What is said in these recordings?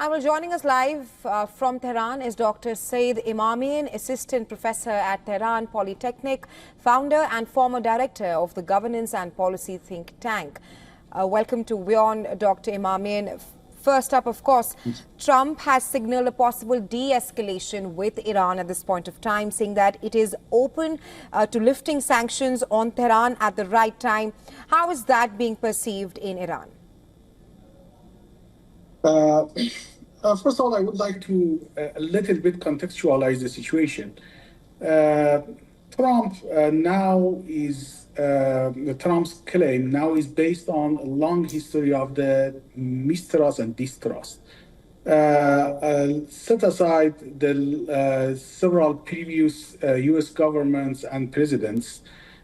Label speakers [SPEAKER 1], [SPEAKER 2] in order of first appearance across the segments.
[SPEAKER 1] And well, joining us live from Tehran is Dr. Saeed Imamian, Assistant Professor at Tehran Polytechnic, founder and former director of the Governance and Policy think tank. Welcome to WION, Dr. Imamian. First up, of course, Trump has signaled a possible de-escalation with Iran at this point of time, saying that it is open to lifting sanctions on Tehran at the right time. How is that being perceived in Iran?
[SPEAKER 2] First of all, I would like to a little bit contextualize the situation. Trump's claim now is based on a long history of the mistrust and distrust. Set aside the several previous U.S. governments and presidents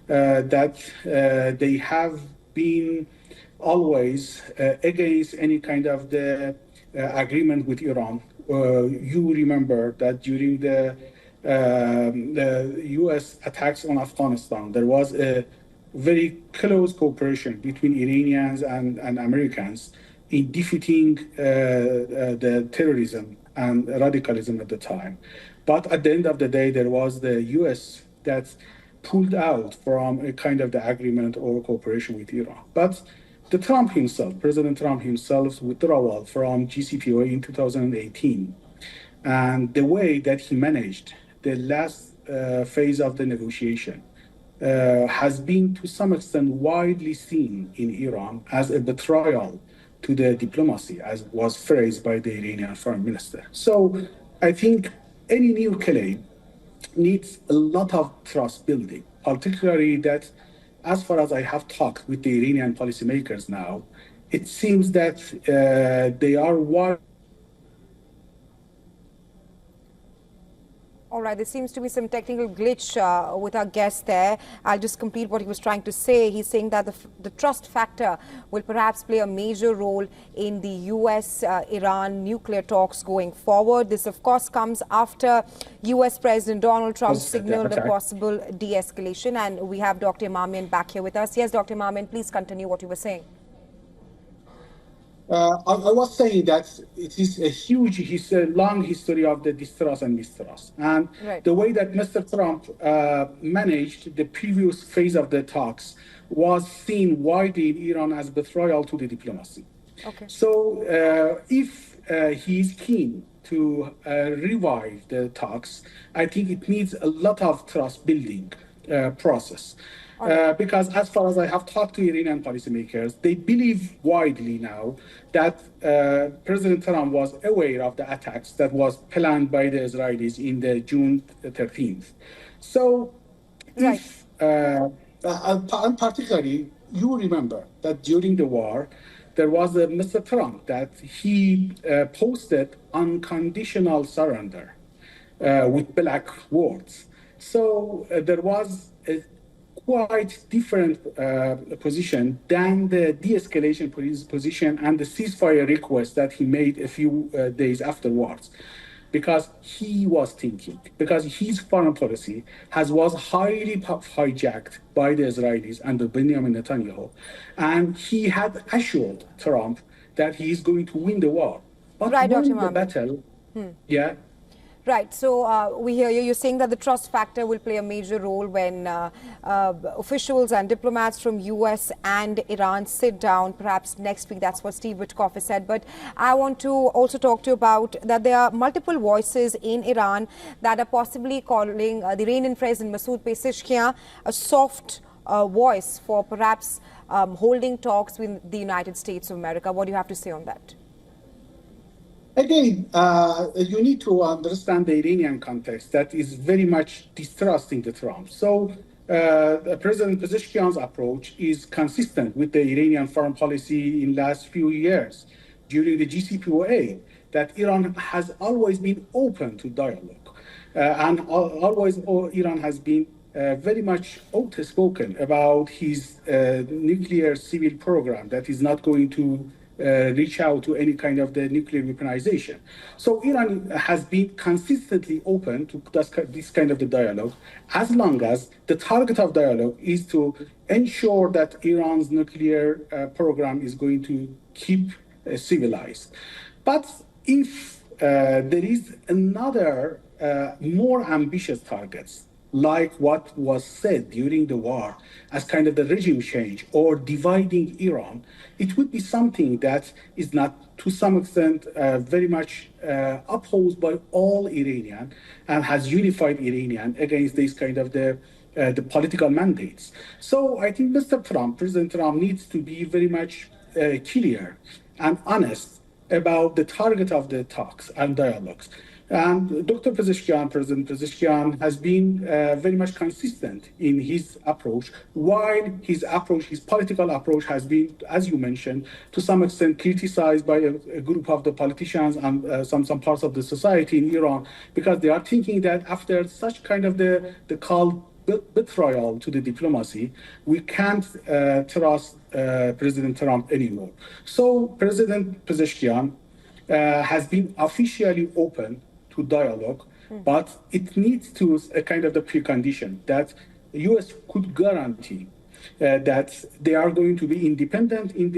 [SPEAKER 2] that they have been always against any kind of the agreement with Iran. You remember that during the U.S. attacks on Afghanistan, there was a very close cooperation between Iranians and Americans in defeating the terrorism and radicalism at the time. But at the end of the day, there was the U.S. that pulled out from a kind of the agreement or cooperation with Iran. But President Trump himself's withdrawal from JCPOA in 2018, and the way that he managed the last phase of the negotiation has been to some extent widely seen in Iran as a betrayal to the diplomacy, as was phrased by the Iranian foreign minister. So I think any new claim needs a lot of trust building, particularly that as far as I have talked with the Iranian policymakers now, it seems that they are one.
[SPEAKER 1] All right, there seems to be some technical glitch with our guest there. I'll just complete what he was trying to say. He's saying that the trust factor will perhaps play a major role in the U.S.-Iran nuclear talks going forward. This, of course, comes after U.S. President Donald Trump signaled a possible de-escalation. And we have Dr. Imamian back here with us. Yes, Dr. Imamian, please continue what you were saying.
[SPEAKER 2] I was saying that it is a long history of the distrust and mistrust. And the way that Mr. Trump managed the previous phase of the talks was seen widely in Iran as betrayal to the diplomacy.
[SPEAKER 1] Okay.
[SPEAKER 2] So if he is keen to revive the talks, I think it needs a lot of trust building process. Because as far as I have talked to Iranian policymakers, they believe widely now that President Trump was aware of the attacks that was planned by the Israelis in the June 13th. So, and particularly, you remember that during the war, there was a Mr. Trump that he posted unconditional surrender with black words. So there was a quite different position than the de-escalation position and the ceasefire request that he made a few days afterwards, because he was thinking, because his foreign policy was highly hijacked by the Israelis under Benjamin Netanyahu, and he had assured Trump that he is going to win the war. But winning the battle,
[SPEAKER 1] Right. So we hear you. You're saying that the trust factor will play a major role when officials and diplomats from U.S. and Iran sit down, perhaps next week. That's what Steve Witkoff has said. But I want to also talk to you about that there are multiple voices in Iran that are possibly calling the Iranian President Masoud Pezeshkian a soft voice for perhaps holding talks with the United States of America. What do you have to say on that?
[SPEAKER 2] Again, you need to understand the Iranian context that is very much distrusting the Trump. So President Pezeshkian's approach is consistent with the Iranian foreign policy in the last few years during the JCPOA, that Iran has always been open to dialogue. And always Iran has been very much outspoken about his nuclear civil program that is not going to reach out to any kind of the nuclear weaponization. So Iran has been consistently open to this kind of the dialogue, as long as the target of dialogue is to ensure that Iran's nuclear program is going to keep civilized. But if there is another more ambitious targets, like what was said during the war as kind of the regime change or dividing Iran, it would be something that is not to some extent very much opposed by all Iranian and has unified Iranian against this kind of the political mandates. So I think President Trump needs to be very much clear and honest about the target of the talks and dialogues. And President Pezeshkian, has been very much consistent in his approach, while his political approach has been, as you mentioned, to some extent criticized by a group of the politicians and some parts of the society in Iran, because they are thinking that after such kind of the called betrayal to the diplomacy, we can't trust President Trump anymore. So President Pezeshkian has been officially open to dialogue, but it needs to a kind of the precondition that the U.S. could guarantee that they are going to be independent in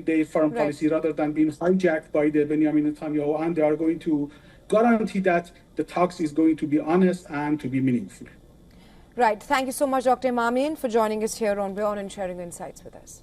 [SPEAKER 2] their foreign policy rather than being hijacked by the Benjamin Netanyahu, and they are going to guarantee that the talks is going to be honest and to be meaningful.
[SPEAKER 1] Right. Thank you so much, Dr. Imamian, for joining us here on WION and sharing insights with us.